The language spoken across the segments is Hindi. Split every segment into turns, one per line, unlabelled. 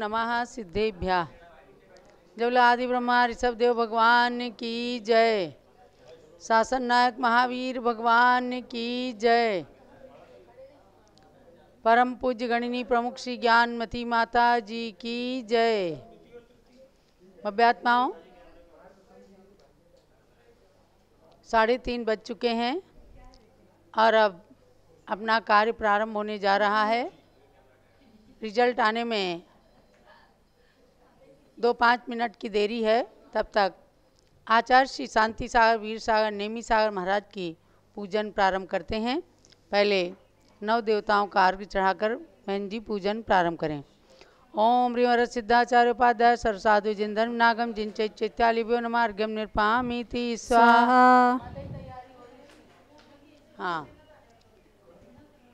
नमः सिद्धेभ्यः। जब आदि ब्रह्मा ऋषभ देव भगवान की जय। शासन नायक महावीर भगवान की जय। परम पूज्य गणिनी प्रमुख श्री ज्ञानमती माता जी की जय। भव्यात्माओं, 3:30 बज चुके हैं और अब अपना कार्य प्रारंभ होने जा रहा है। रिजल्ट आने में 2-5 मिनट की देरी है। तब तक आचार्य श्री शांति सागर वीर सागर नेमी सागर महाराज की पूजन प्रारंभ करते हैं। पहले 9 देवताओं का अर्घ्य चढ़ाकर बहन जी पूजन प्रारंभ करें। ओम ह्रीं सिद्धाचार्य उपाध्याय सर्वसाधु जिन धर्म नागम जिन चैत्यालिभ्यो नमः अर्घ्यम निर्पामीति स्वाहा। हाँ,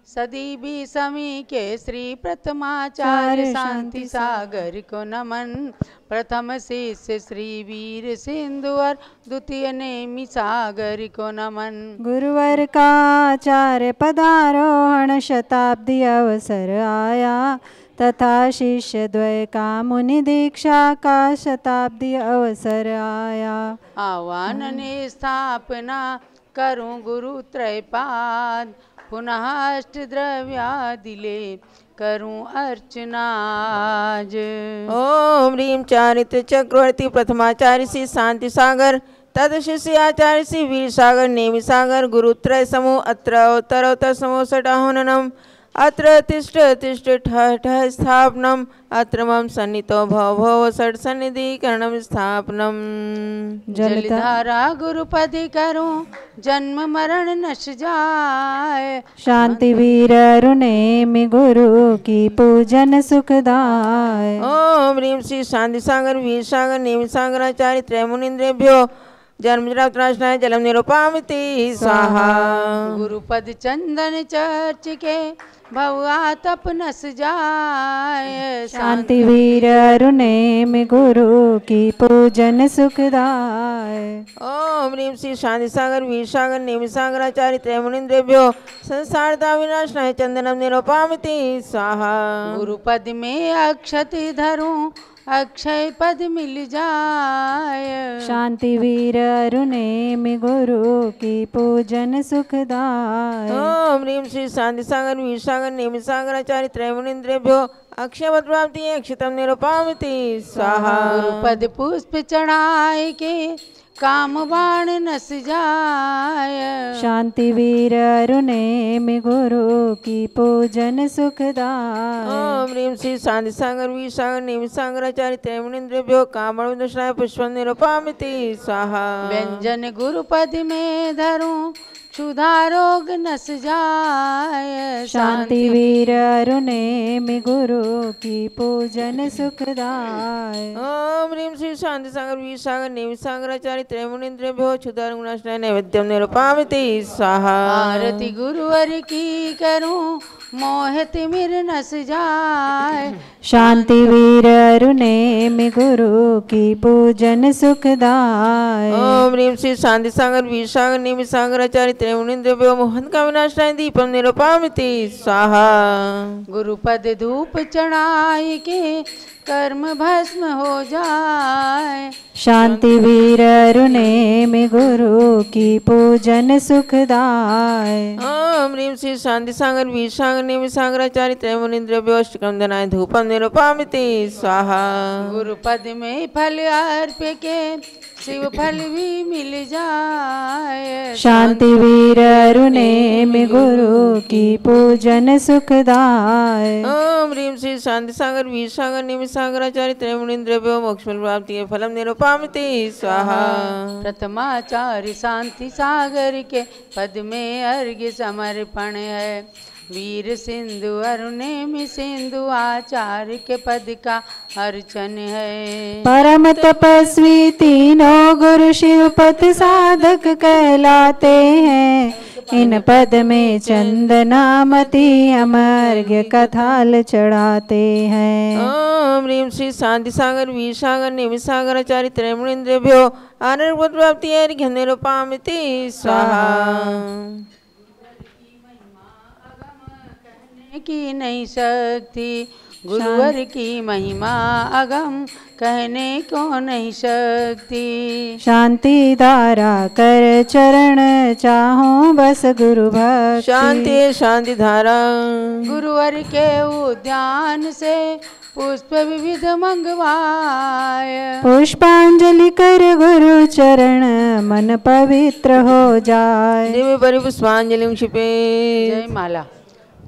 सदी भी समी के श्री प्रथमाचार्य शांति सागर को नमन। प्रथम शिष्य श्री वीर सिंधुवर द्वितीय नेमी सागर को नमन।
गुरुवर का आचार्य पदारोहण शताब्दी अवसर आया तथा शिष्य द्वय का मुनि दीक्षा का शताब्दी अवसर आया।
आह्वान ने स्थापना करूं गुरु त्रयपाद पुनः अष्ट द्रव्या दिले करूं अर्चनाज।
ओम ह्रीं चारित्र चक्रवर्ती प्रथमाचार्य श्री शांति सागर तद शिष्य आचार्य श्री वीर सागर नेमी सागर गुरुत्रय समूह अत्र अवतरोत्तर समूह सटाहननम अत्र तिष्ठ तिष्ठ ठः ठः स्थापनम अत्र मम सन्नितो भव भव षट् सन्निधिकरणम स्थापनम।
जलधारा गुरुपति करूं जन्म मरण नश जाए।
शांति वीर अरुणेमि गुरु की पूजन सुखदाय।
ओम ह्रीं श्री शांति सागर वीर सागर नेमी सागर आचार्य त्रयमुनीन्द्रेभ्यो जन्मजरात्राशनाय जलम निरूपामिति स्वाहा।
गुरुपद चंदन चर्च के भवा तप नस जाए।
शांति वीर अरुणेमि गुरु की पूजन सुखदाय।
ओम ह्रीं श्री शांति सागर वीर सागर नेमी सागर आचार्य त्रयमुनीन्द्रेभ्यो संसारता विनाशनाय चंदनम निरूपामिति स्वाहा।
गुरुपद में अक्षति धरूं अक्षय पद मिल जाए।
शांति वीर अरुणेमि गुरु की पूजन सुखदाय।
ओम ह्रीं श्री शांति सागर वीर सागर नेमी सागर आचार्य त्रयमुनीन्द्रेभ्यो अक्षय प्राप्ति अक्षतम निरूपामिति स्वाहा।
गुरुपद पुष्प चढ़ाए के काम बाण नस जाए।
शांति वीर अरुणेमि गुरु की पूजन सुखदाय।
ओम ह्रीं श्री शांति सागर वीर सागर नेमी सागर आचार्य त्रयमुनीन्द्रेभ्यो कामण दशनाय पुष्पम निरूपामिति स्वाहा।
व्यंजन गुरुपद में धरूं क्षुधा रोग नस जाए।
शांति वीर अरुणेमि गुरु की पूजन सुखदाय।
ओम ह्रीं श्री शांति सागर वीर सागर नेमी सागर आचार्य त्रयमुनीन्द्रेभ्यो क्षुधा रोग नाशनाय नैवेद्यम निरूपामिति स्वाहा।
आरती गुरुवर की करूं मोह तिमिर नस जाए।
शांति वीर अरुणेमि गुरु की पूजन सुखदाय।
ओम ह्रीं श्री शांति सागर वीर सागर नेमी सागर आचार्य त्रयमुनीन्द्रेभ्यो मोहन का विनाशनाय दीपम निरूपामिति स्वाहा।
गुरुपद धूप चढ़ाए के कर्म भस्म हो जाए।
शांति वीर अरुणेमि गुरु की पूजन सुखदाय।
ओम ह्रीं श्री शांति सागर वीर सागर नेमी सागर आचार्य त्रयमुनीन्द्रेभ्यो अष्टकंदनाय धूपम निरूपामिति स्वाहा।
गुरुपद में फल अर्प के शिव फल भी मिल जाए।
शांति वीर अरुणेमि गुरु की पूजन सुखदाय।
ओम ह्रीं श्री शांति सागर वीर सागर नेमी सागर आचार्य त्रयमुनीन्द्रेभ्यो मोक्ष प्राप्ति फलम निरूपामिति स्वाहा।
प्रथमाचार्य शांति सागर के पद में अर्घ्य समर्पण है। वीर सिंधु अरुणेमि सिंधु आचार्य के पद का अर्चन है।
परम तपस्वी तीनों गुरु शिवपति साधक कहलाते हैं। इन पद में चंदनामती अमर्घ्य कथाल चढ़ाते हैं।
ओम ह्रीं श्री शांति सागर वीर सागर नेमी सागर आचार्य त्रयमुनीन्द्रेभ्यो आनर्घ्य प्राप्ति अर्घ्यम निरूपामिति स्वाहा।
की नहीं शक्ति गुरुवर की महिमा अगम कहने को नहीं शक्ति।
शांति धारा कर चरण चाहो बस गुरु भक्ति।
शांति शांति धारा
गुरुवर के उद्यान से पुष्प विविध मंगवाय।
पुष्पांजलि कर गुरु चरण मन पवित्र हो जाए।
दिव्य परि पुष्पांजलि क्षिपे।
जय माला।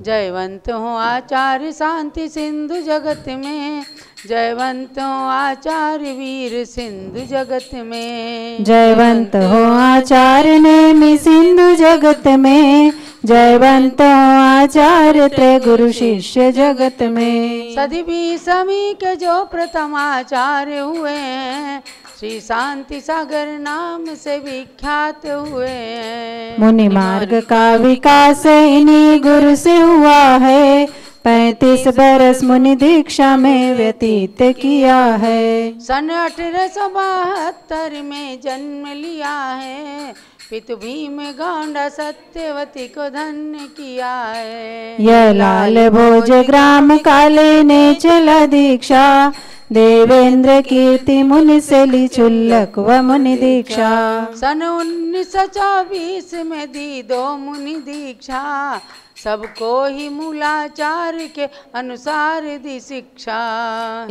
जयवंत हो आचार्य शांति सिंधु जगत में। जयवंत हो आचार्य वीर सिंधु जगत में।
जयवंत हो आचार्य नेमि सिंधु जगत में। जयवंत हो आचार्य त्रय गुरु शिष्य जगत में।
सदी भी समी के जो प्रथम आचार्य हुए हैं, श्री शांति सागर नाम से विख्यात हुए हैं।
मुनि मार्ग का विकास इन्हीं गुरु से हुआ है। 35 बरस मुनि दीक्षा में व्यतीत किया है।
सन 1872 में जन्म लिया है। पितु भीम गौंडा सत्यवती को धन्य किया है।
यह लाल भोज ग्राम काले ने चला दीक्षा। देवेंद्र कीर्ति मुनि से ली चुल्लक व मुनि दीक्षा।
सन 1924 में दी 2 मुनि दीक्षा। सबको ही मूलाचार के अनुसार दी शिक्षा।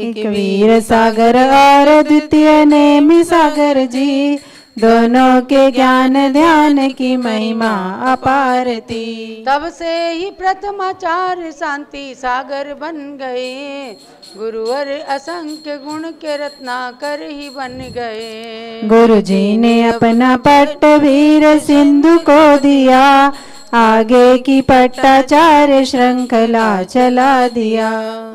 एक वीर सागर और द्वितीय नेमि सागर जी। दोनों के ज्ञान ध्यान की महिमा अपार थी।
तब से ही प्रथमाचार्य शांति सागर बन गए। गुरुवर असंख्य गुण के रत्नाकर ही बन गए।
गुरु जी ने अपना पट्ट वीर सिंधु को दिया। आगे की पट्टाचार्य श्रृंखला चला दिया।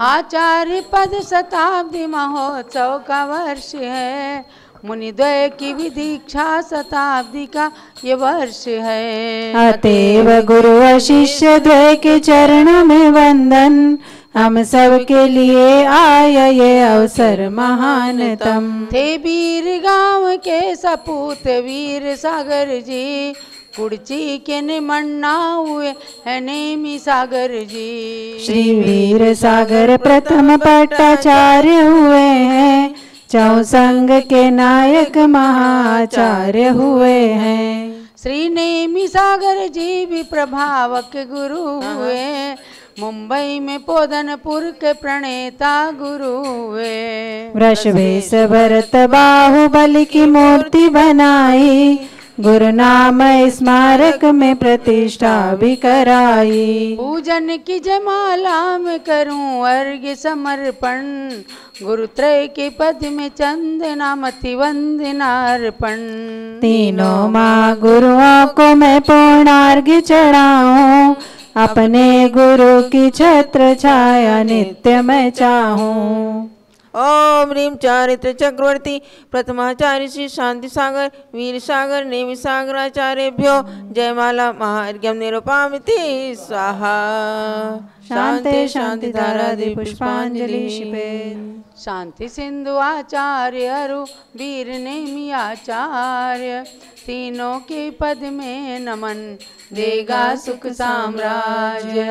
आचार्य पद शताब्दी महोत्सव का वर्ष है। मुनिद्वय की भी दीक्षा शताब्दी का ये वर्ष है।
अतएव गुरु व शिष्य द्वय के चरणों में वंदन। हम सब के लिए आया ये अवसर महानतम।
थे वीर गांव के सपूत वीर सागर जी। कुड़ची के निमन्ना हुए है नेमि सागर जी।
श्री वीर सागर प्रथम पट्टाचार्य हुए हैं। चौसंग के नायक महाचार्य हुए हैं।
श्री नेमि सागर जी भी प्रभावक गुरु हुए। मुंबई में पोधनपुर के प्रणेता गुरु हुए।
वृषभेश भरत बाहुबली की मूर्ति बनाई। गुरु नाम स्मारक में प्रतिष्ठा भी कराई।
पूजन की जयमाला में करूं अर्घ्य समर्पण। गुरुत्रय के पद में चंदनामति वंदनार्पण।
तीनों माँ गुरुओं को मैं पूर्णार्घ्य चढ़ाऊं। अपने गुरु की छत्र छाया नित्य मैं चाहूं।
ओम ह्रीं चारित्र चक्रवर्ती प्रथमाचार्य श्री शांति सागर वीर सागर नेमि सागराचार्यभ्यो जयमाला महार्घ्यं निरूपयामि स्वाहा।
शांति शांति धारादि पुष्पांजलि क्षिपेत्।
शांति सिंधु आचार्य अरु वीर नेमि आचार्य। तीनों के पद में नमन देगा सुख साम्राज्य।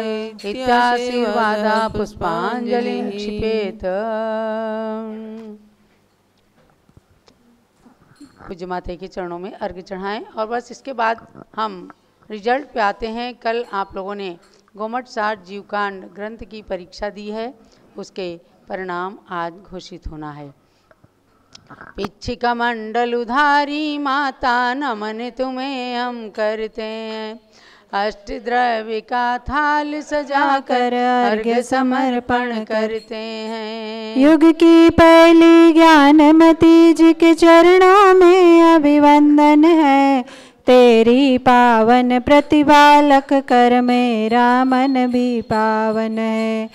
इत्याशीर्वादा पुष्पांजलि क्षिपेत्। पूज्य माता के चरणों में अर्घ्य चढ़ाएं और बस इसके बाद हम रिजल्ट पे आते हैं। कल आप लोगों ने गोमट साठ जीवकांड ग्रंथ की परीक्षा दी है, उसके परिणाम आज घोषित होना है। पिच्छिका मंडल उधारी माता नमन तुम्हें हम करते हैं। अष्ट द्रव्य का थाल सजा कर अर्घ्य समर्पण करते हैं।
युग की पहली ज्ञानमती जी के चरणों में अभिवंदन है। तेरी पावन प्रतिपालक कर मेरा मन भी पावन है।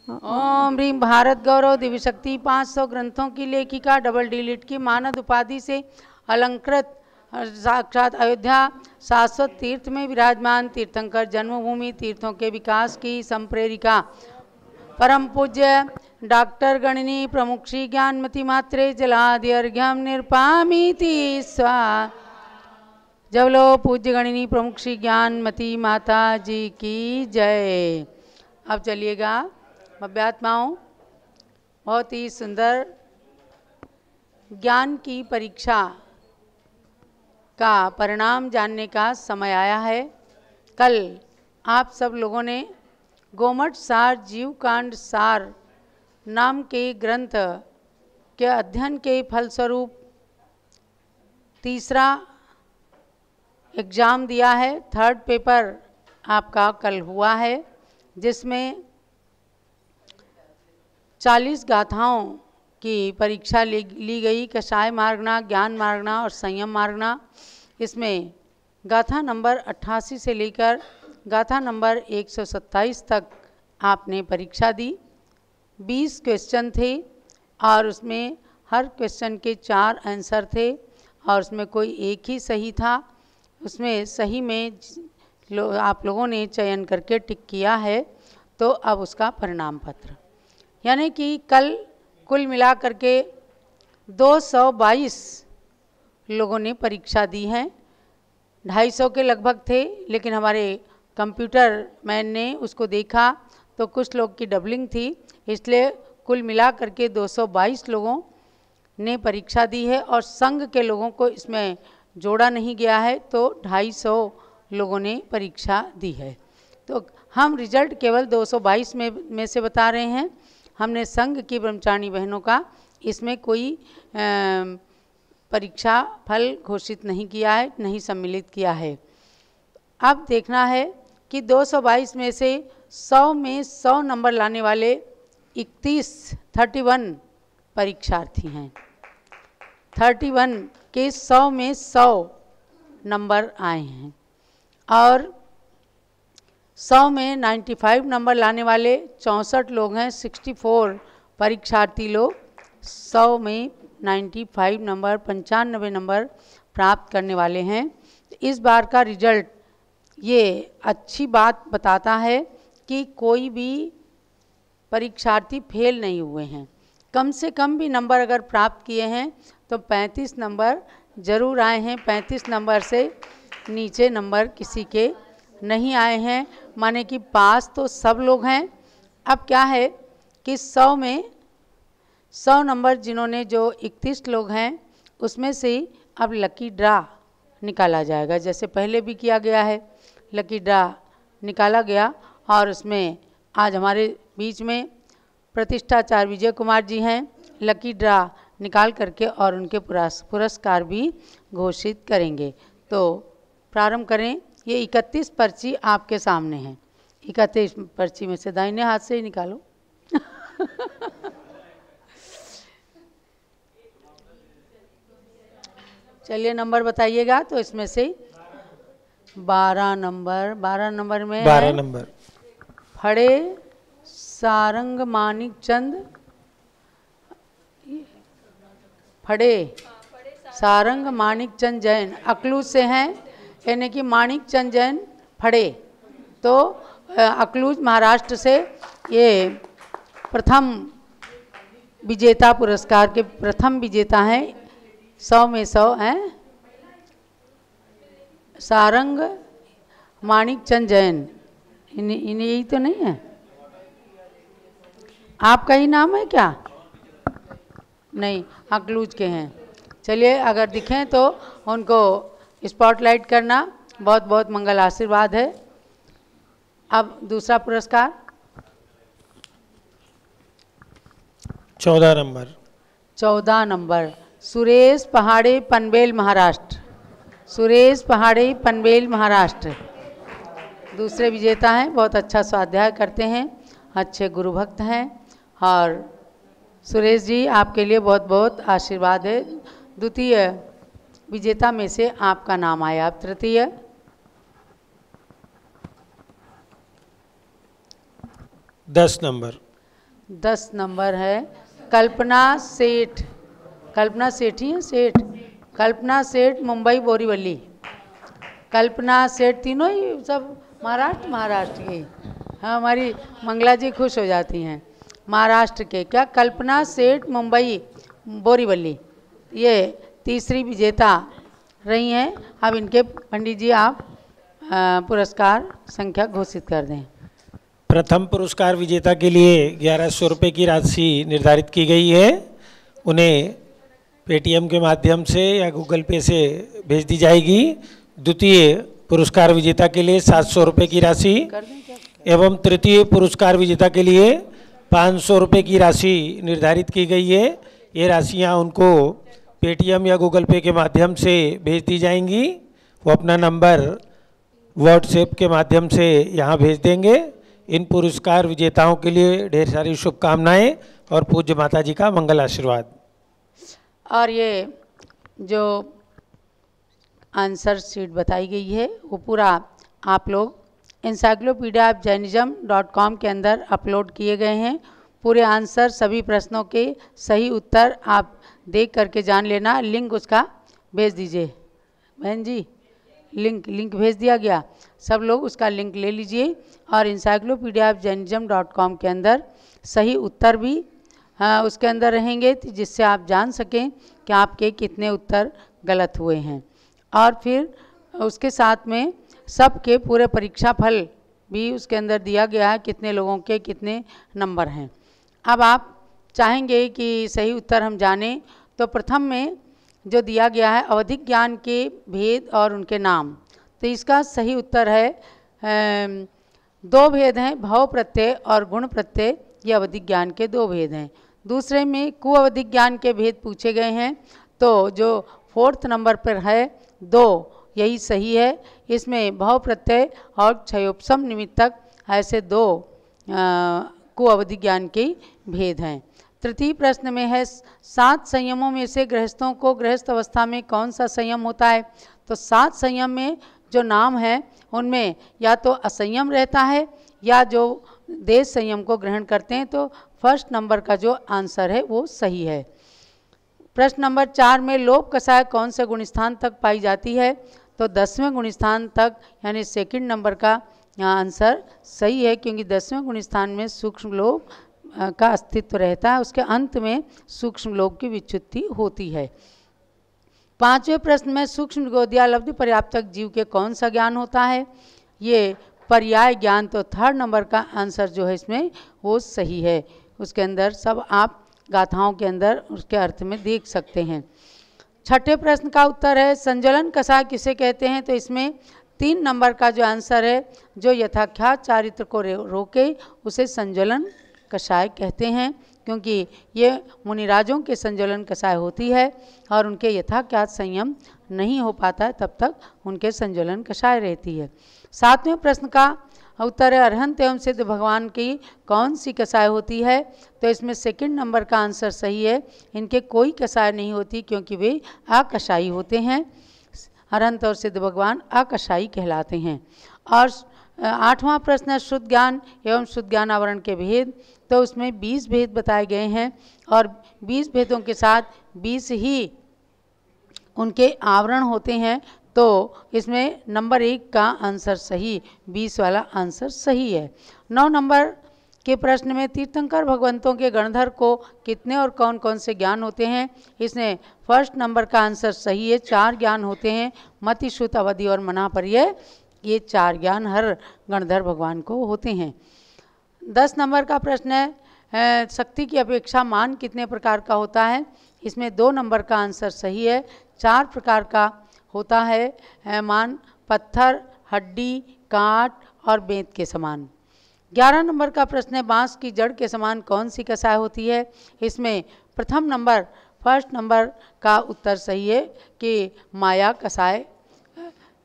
ओम ह्रीं भारत गौरव दिव्य शक्ति 500 ग्रंथों की लेखिका डबल डिलीट की मानद उपाधि से अलंकृत साक्षात अयोध्या शाश्वत तीर्थ में विराजमान तीर्थंकर जन्मभूमि तीर्थों के विकास की संप्रेरिका परम पूज्य डॉक्टर गणनी प्रमुख श्री ज्ञानमती मात्रे जलादि अर्घ्यम निर्पामीति स्वा। जब लो पूज्य गणनी प्रमुख श्री ज्ञानमती माता जी की जय। अब चलिएगा भव्यात्माओं, बहुत ही सुंदर ज्ञान की परीक्षा का परिणाम जानने का समय आया है। कल आप सब लोगों ने गोमठ सार जीवकांड सार नाम के ग्रंथ के अध्ययन के फलस्वरूप तीसरा एग्ज़ाम दिया है। थर्ड पेपर आपका कल हुआ है, जिसमें 40 गाथाओं की परीक्षा ली गई। कषाय मार्गना, ज्ञान मार्गना और संयम मार्गना। इसमें गाथा नंबर 88 से लेकर गाथा नंबर 127 तक आपने परीक्षा दी। 20 क्वेश्चन थे और उसमें हर क्वेश्चन के 4 आंसर थे और उसमें कोई एक ही सही था। उसमें सही में आप लोगों ने चयन करके टिक किया है। तो अब उसका परिणाम पत्र, यानी कि कल कुल मिला करके 222 लोगों ने परीक्षा दी है। 250 के लगभग थे, लेकिन हमारे कंप्यूटर मैन ने उसको देखा तो कुछ लोग की डबलिंग थी, इसलिए कुल मिला करके 222 लोगों ने परीक्षा दी है और संघ के लोगों को इसमें जोड़ा नहीं गया है, तो 250 लोगों ने परीक्षा दी है। तो हम रिजल्ट केवल 222 में से बता रहे हैं। हमने संघ की ब्रह्मचारिणी बहनों का इसमें कोई परीक्षा फल घोषित नहीं किया है, नहीं सम्मिलित किया है। अब देखना है कि 222 में से 100 में 100 नंबर लाने वाले 31 परीक्षार्थी हैं। 31 के 100 में 100 नंबर आए हैं और 100 में 95 नंबर लाने वाले 64 लोग हैं। 64 परीक्षार्थी लोग 100 में 95 नंबर 95 नंबर प्राप्त करने वाले हैं। इस बार का रिजल्ट ये अच्छी बात बताता है कि कोई भी परीक्षार्थी फेल नहीं हुए हैं। कम से कम भी नंबर अगर प्राप्त किए हैं तो 35 नंबर ज़रूर आए हैं। 35 नंबर से नीचे नंबर किसी के नहीं आए हैं, माने कि पास तो सब लोग हैं। अब क्या है कि 100 में 100 नंबर जिन्होंने, जो 31 लोग हैं, उसमें से अब लकी ड्रा निकाला जाएगा, जैसे पहले भी किया गया है। लकी ड्रा निकाला गया और उसमें आज हमारे बीच में प्रतिष्ठाचार्य विजय कुमार जी हैं। लकी ड्रा निकाल करके और उनके पुरस्कार भी घोषित करेंगे। तो प्रारंभ करें। ये 31 पर्ची आपके सामने हैं। 31 पर्ची में से दाहिने हाथ से ही निकालो। चलिए नंबर बताइएगा। तो इसमें से 12 नंबर में
12 नंबर
फड़े सारंग मानिक चंद, फड़े सारंग मानिक चंद जैन अकलूज से हैं, यानी कि मानिक चंद जैन फड़े। तो अकलूज महाराष्ट्र से ये प्रथम विजेता, पुरस्कार के प्रथम विजेता हैं। 100 में 100 हैं। सारंग मानिक चंद जैन, इन्हें यही तो नहीं है? आपका ही नाम है क्या? नहीं, अकलूज के हैं। चलिए, अगर दिखें तो उनको स्पॉटलाइट करना। बहुत बहुत मंगल आशीर्वाद है। अब दूसरा पुरस्कार 14 नंबर सुरेश पहाड़े पनवेल महाराष्ट्र। सुरेश पहाड़े पनवेल महाराष्ट्र दूसरे विजेता हैं। बहुत अच्छा स्वाध्याय करते हैं, अच्छे गुरु भक्त हैं। और सुरेश जी, आपके लिए बहुत बहुत आशीर्वाद है। द्वितीय विजेता में से आपका नाम आया। आप तृतीय।
10
नंबर है कल्पना सेठ। कल्पना सेठ ही है, सेठ कल्पना सेठ, मुंबई बोरीवली। कल्पना सेठ, तीनों ही सब महाराष्ट्र के। हाँ, हमारी मंगला जी खुश हो जाती हैं। महाराष्ट्र के क्या? कल्पना सेठ, मुंबई बोरीवली, ये तीसरी विजेता रही हैं। अब इनके पंडित जी आप पुरस्कार संख्या घोषित कर दें।
प्रथम पुरस्कार विजेता के लिए 1100 रुपये की राशि निर्धारित की गई है। उन्हें पेटीएम के माध्यम से या गूगल पे से भेज दी जाएगी। द्वितीय पुरस्कार विजेता के लिए 700 रुपये की राशि एवं तृतीय पुरस्कार विजेता के लिए 500 रुपये की राशि निर्धारित की गई है। ये राशियां उनको पेटीएम या गूगल पे के माध्यम से भेज दी जाएंगी। वो अपना नंबर व्हाट्सएप के माध्यम से यहाँ भेज देंगे। इन पुरस्कार विजेताओं के लिए ढेर सारी शुभकामनाएं और पूज्य माता जी का मंगल आशीर्वाद।
और ये जो आंसर शीट बताई गई है वो पूरा आप लोग encyclopedia of jainism.com के अंदर अपलोड किए गए हैं। पूरे आंसर सभी प्रश्नों के सही उत्तर आप देख करके जान लेना। लिंक उसका भेज दीजिए बहन जी, लिंक भेज दिया गया। सब लोग उसका लिंक ले लीजिए और encyclopedia of jainism.com के अंदर सही उत्तर भी उसके अंदर रहेंगे जिससे आप जान सकें कि आपके कितने उत्तर गलत हुए हैं। और फिर उसके साथ में सबके पूरे परीक्षा फल भी उसके अंदर दिया गया है, कितने लोगों के कितने नंबर हैं। अब आप चाहेंगे कि सही उत्तर हम जानें तो प्रथम में जो दिया गया है अवधिक ज्ञान के भेद और उनके नाम, तो इसका सही उत्तर है 2 भेद हैं, भव प्रत्यय और गुण प्रत्यय। ये अवधिक ज्ञान के 2 भेद हैं। दूसरे में कुअवधिक ज्ञान के भेद पूछे गए हैं, तो जो 4th नंबर पर है 2 यही सही है। इसमें भव प्रत्यय और क्षयोपशम निमित्तक ऐसे 2 कुअवधिक ज्ञान के भेद हैं। तृतीय प्रश्न में है 7 संयमों में से गृहस्थों को गृहस्थ अवस्था में कौन सा संयम होता है। तो 7 संयम में जो नाम है उनमें या तो असंयम रहता है या जो देश संयम को ग्रहण करते हैं, तो फर्स्ट नंबर का जो आंसर है वो सही है। प्रश्न नंबर 4 में लोभ कषाय कौन से गुणस्थान तक पाई जाती है। तो 10वें गुणस्थान तक, यानी 2nd नंबर का यहाँ आंसर सही है, क्योंकि 10वें गुणस्थान में सूक्ष्म लोभ का अस्तित्व रहता है। उसके अंत में सूक्ष्म लोभ की विच्युति होती है। 5वें प्रश्न में सूक्ष्म गोदिया लब्धि पर्याप्तक जीव के कौन सा ज्ञान होता है। ये पर्याय ज्ञान, तो 3rd नंबर का आंसर जो है इसमें वो सही है। उसके अंदर सब आप गाथाओं के अंदर उसके अर्थ में देख सकते हैं। 6ठे प्रश्न का उत्तर है संज्वलन कषाय किसे कहते हैं। तो इसमें 3 नंबर का जो आंसर है, जो यथाख्यात चारित्र को रोके उसे संज्वलन कषाय कहते हैं, क्योंकि ये मुनिराजों के संज्वलन कषाय होती है और उनके यथाख्यात संयम नहीं हो पाता है, तब तक उनके संज्वलन कषाय रहती है। 7वें प्रश्न का उत्तर है अरहंत एवं सिद्ध भगवान की कौन सी कषाय होती है। तो इसमें 2nd नंबर का आंसर सही है। इनके कोई कषाय नहीं होती, क्योंकि वे अकषायी होते हैं। अरहंत और सिद्ध भगवान अकषायी कहलाते हैं। और 8वां प्रश्न है शुद्ध ज्ञान एवं शुद्ध ज्ञान आवरण के भेद। तो उसमें 20 भेद बताए गए हैं और 20 भेदों के साथ 20 ही उनके आवरण होते हैं। तो इसमें नंबर 1 का आंसर सही, 20 वाला आंसर सही है। 9 नंबर के प्रश्न में तीर्थंकर भगवंतों के गणधर को कितने और कौन कौन से ज्ञान होते हैं। इसमें 1st नंबर का आंसर सही है, 4 ज्ञान होते हैं, मति, श्रुत, अवधि और मनापर्य। ये 4 ज्ञान हर गणधर भगवान को होते हैं। 10 नंबर का प्रश्न है शक्ति की अपेक्षा मान कितने प्रकार का होता है। इसमें 2 नंबर का आंसर सही है, 4 प्रकार का होता है मान, पत्थर, हड्डी, काट और बेंत के समान। 11 नंबर का प्रश्न है बांस की जड़ के समान कौन सी कषाय होती है। इसमें प्रथम नंबर 1st नंबर का उत्तर सही है कि माया कषाय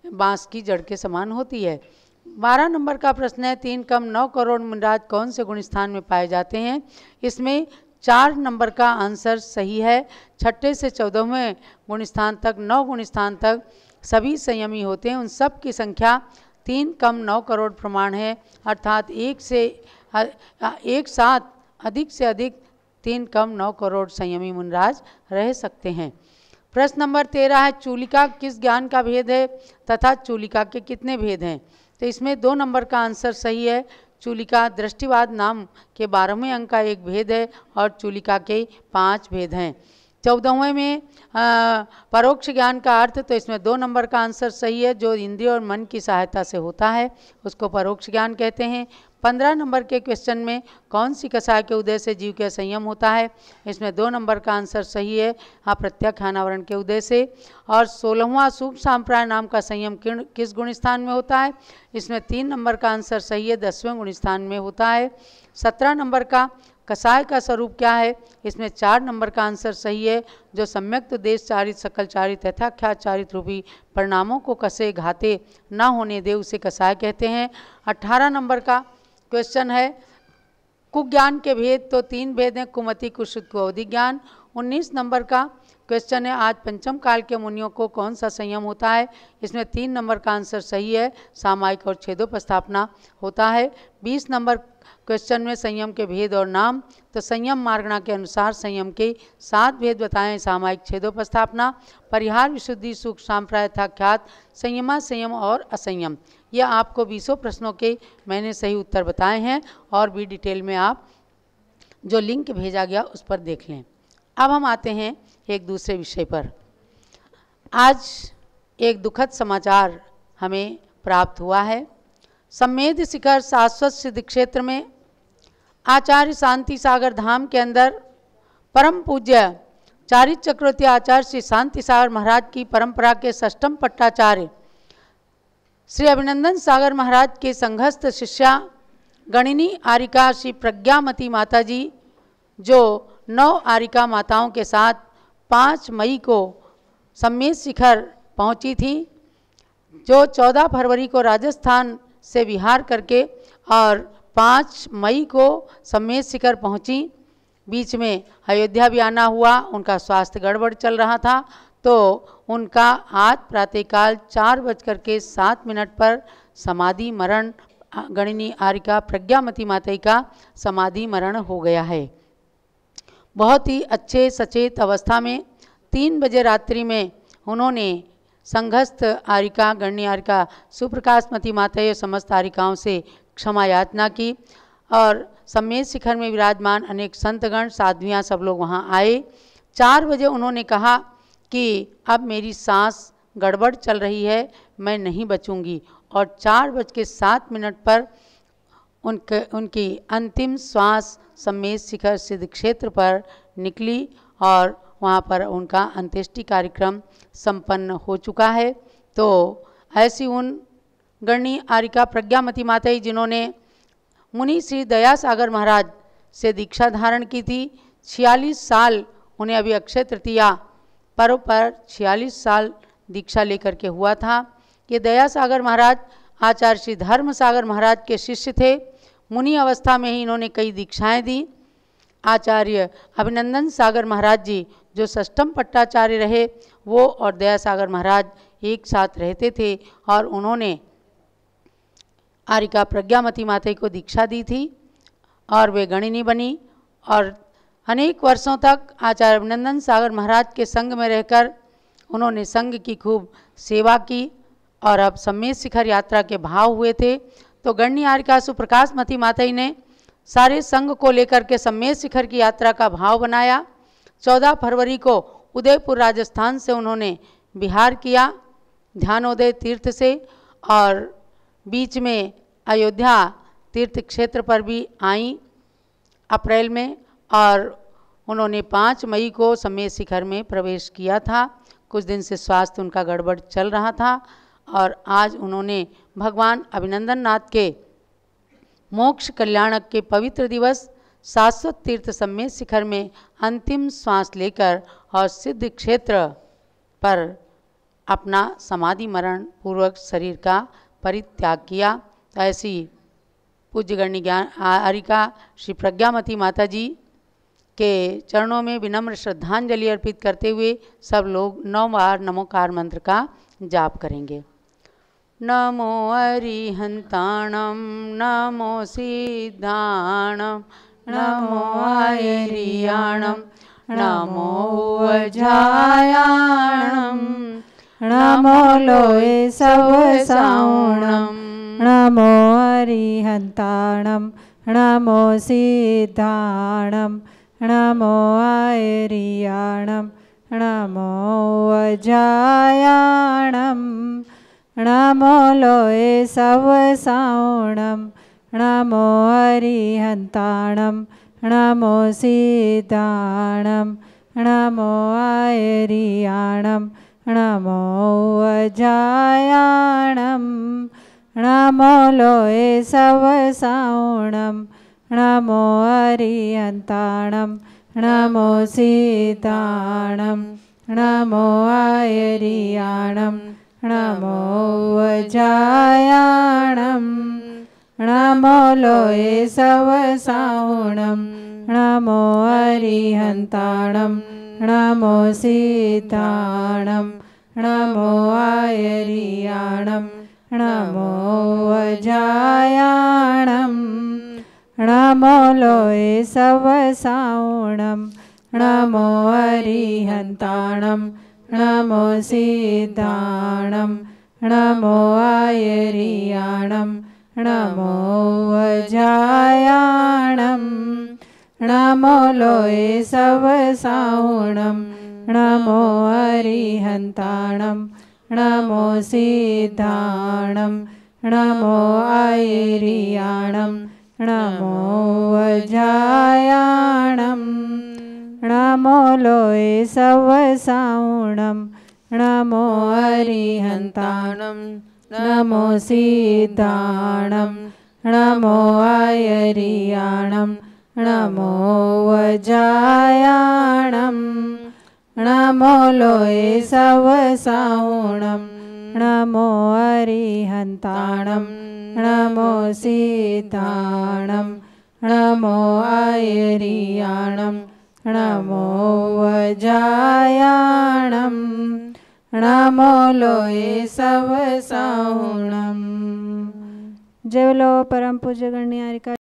बांस की जड़ के समान होती है। 12 नंबर का प्रश्न है 3 कम 9 करोड़ मुनिराज कौन से गुणस्थान में पाए जाते हैं। इसमें 4 नंबर का आंसर सही है। 6ठे से 14वें गुणस्थान तक 9 गुणस्थान तक सभी संयमी होते हैं। उन सब की संख्या 3 कम 9 करोड़ प्रमाण है, अर्थात एक साथ अधिक से अधिक 3 कम 9 करोड़ संयमी मुनिराज रह सकते हैं। प्रश्न नंबर 13 है चूलिका किस ज्ञान का भेद है तथा चूलिका के कितने भेद हैं। तो इसमें 2 नंबर का आंसर सही है। चूलिका दृष्टिवाद नाम के 12वें अंक का एक भेद है और चूलिका के 5 भेद हैं। 14वें में परोक्ष ज्ञान का अर्थ, तो इसमें 2 नंबर का आंसर सही है। जो इंद्रिय और मन की सहायता से होता है उसको परोक्ष ज्ञान कहते हैं। 15 नंबर के क्वेश्चन में कौन सी कसाय के उदय से जीव के संयम होता है? इसमें 2 नंबर का आंसर सही है, अप्रत्यक्षानावरण के उदय से। और 16वां सूक्ष्म सांप्राय नाम का संयम किस गुण स्थान में होता है? इसमें 3 नंबर का आंसर सही है, 10वें गुण स्थान में होता है। 17 नंबर का कसाय का स्वरूप क्या है? इसमें 4 नंबर का आंसर सही है, जो सम्यक्त देश चारित सकल चारित तथा ख्यात चारित रूपी परिणामों को कसे घाते ना होने दे उसे कसाय कहते हैं। 18 नंबर का क्वेश्चन है, कुज्ञान के भेद तो 3 भेद हैं, कुमति, कुशुद्ध, अवधि ज्ञान। 19 नंबर का क्वेश्चन है, आज पंचम काल के मुनियों को कौन सा संयम होता है? इसमें 3 नंबर का आंसर सही है, सामायिक और छेदोपस्थापना होता है। 20 नंबर क्वेश्चन में संयम के भेद और नाम, तो संयम मार्गणा के अनुसार संयम के 7 भेद बताएं, सामायिक, छेदोपस्थापना, परिहार, विशुद्धि, सूक्ष्म सांप्राय था ख्यात, संयमा, संयम और असंयम। यह आपको 20 प्रश्नों के मैंने सही उत्तर बताए हैं और भी डिटेल में आप जो लिंक भेजा गया उस पर देख लें। अब हम आते हैं एक दूसरे विषय पर। आज एक दुखद समाचार हमें प्राप्त हुआ है। सम्मेद शिखर शाश्वत सिद्ध क्षेत्र में आचार्य शांति सागर धाम के अंदर परम पूज्य चारित चक्रवर्ती आचार्य श्री शांति सागर महाराज की परंपरा के 6ठम पट्टाचार्य श्री अभिनंदन सागर महाराज के संघस्थ शिष्या गणिनी आरिका श्री प्रज्ञामती माता जी, जो 9 आरिका माताओं के साथ 5 मई को सम्मेद शिखर पहुंची थी, जो 14 फरवरी को राजस्थान से विहार करके और 5 मई को सम्मेद शिखर पहुंची। बीच में अयोध्या भी आना हुआ, उनका स्वास्थ्य गड़बड़ चल रहा था, तो उनका आज प्रातःकाल 4:07 पर समाधि मरण, गणिनी आरिका प्रज्ञामती माता का समाधि मरण हो गया है। बहुत ही अच्छे सचेत अवस्था में 3 बजे रात्रि में उन्होंने संघस्थ आरिका, गणनी आरिका सुप्रकाशमती माता ये समस्त आरिकाओं से क्षमा याचना की और सम्मेद शिखर में विराजमान अनेक संतगण, साध्वियाँ सब लोग वहाँ आए। 4 बजे उन्होंने कहा कि अब मेरी सांस गड़बड़ चल रही है, मैं नहीं बचूंगी, और 4:07 पर उनकी अंतिम श्वास सम्मेद शिखर सिद्ध क्षेत्र पर निकली और वहाँ पर उनका अंत्येष्टि कार्यक्रम संपन्न हो चुका है। तो ऐसी उन गणनी आरिका प्रज्ञामती माता जिन्होंने मुनि श्री दयासागर महाराज से दीक्षा धारण की थी, 46 साल उन्हें अभी अक्षय तृतीया पर्व पर 46 साल दीक्षा लेकर के हुआ था। ये दयासागर महाराज आचार्य श्री धर्म सागर महाराज के शिष्य थे। मुनि अवस्था में ही इन्होंने कई दीक्षाएं दी। आचार्य अभिनंदन सागर महाराज जी जो 6ठम पट्टाचार्य रहे, वो और दयासागर महाराज एक साथ रहते थे और उन्होंने आरिका प्रज्ञामती माता को दीक्षा दी थी और वे गणिनी बनी और अनेक वर्षों तक आचार्य अभिनंदन सागर महाराज के संग में रहकर उन्होंने संघ की खूब सेवा की। और अब सम्मेद शिखर यात्रा के भाव हुए थे, तो गणनी आरिका सुप्रकाशमती माता ने सारे संघ को लेकर के सम्मेद शिखर की यात्रा का भाव बनाया। 14 फरवरी को उदयपुर राजस्थान से उन्होंने विहार किया ध्यानोदय तीर्थ से, और बीच में अयोध्या तीर्थ क्षेत्र पर भी आई अप्रैल में, और उन्होंने 5 मई को सम्मेद शिखर में प्रवेश किया था। कुछ दिन से स्वास्थ्य उनका गड़बड़ चल रहा था और आज उन्होंने भगवान अभिनंदन नाथ के मोक्ष कल्याणक के पवित्र दिवस शाश्वत तीर्थ सम्मेद शिखर में अंतिम श्वास लेकर और सिद्ध क्षेत्र पर अपना समाधि मरण पूर्वक शरीर का परित्याग किया। ऐसी पूज्य गणनी ज्ञान आरिका श्री प्रज्ञामती माता जी के चरणों में विनम्र श्रद्धांजलि अर्पित करते हुए सब लोग 9 बार नमोकार मंत्र का जाप करेंगे। नमो अरिहंताणं, नमो सिद्धाणं, नमो आयरियाणं, नमो अजायाणं,
नमो लोए सवसावणं, नमो अरिहंताणं, नमो सिद्धाणं, नमो आयरियाणं, नमो अजायाणं, नमो लोए सवसावणं, नमो अरिहन्ताणं नमो सिद्धाणं नमो आयरियाणं नमो अजायाणं नमो लोये सवसावणं नमो अरिहन्ताणं नमो सिद्धाणं नमो आयरियाणं नमो अजायाणं नमो लोये सवसावणं नमो अरिहन्ताणं नमो सिद्धाणं नमो आयरियाणं नमो अजायाणं नमो लोये सवसावणं नमो अरिहन्ताणं नमो सिद्धाणं नमो आयरियाणं नमो अजायाणं नमो लोये सवसावणं नमो अरिहन्ताणं नमो सिद्धाणं नमो आयरियाणं नमो अजायाणं नमो लोये सवसावणं नमो अरिहन्ताणं नमो सिद्धाणं नमो आयरियाणं नमो अजायाणं नमो लोये सवसावणं नमो अरिहन्ताणं नमो सिद्धाणं नमो आयरियाणं नमो अजायाणं नमो लोये सवसावणं। जय बोलो परम पूज्य गणनियारिका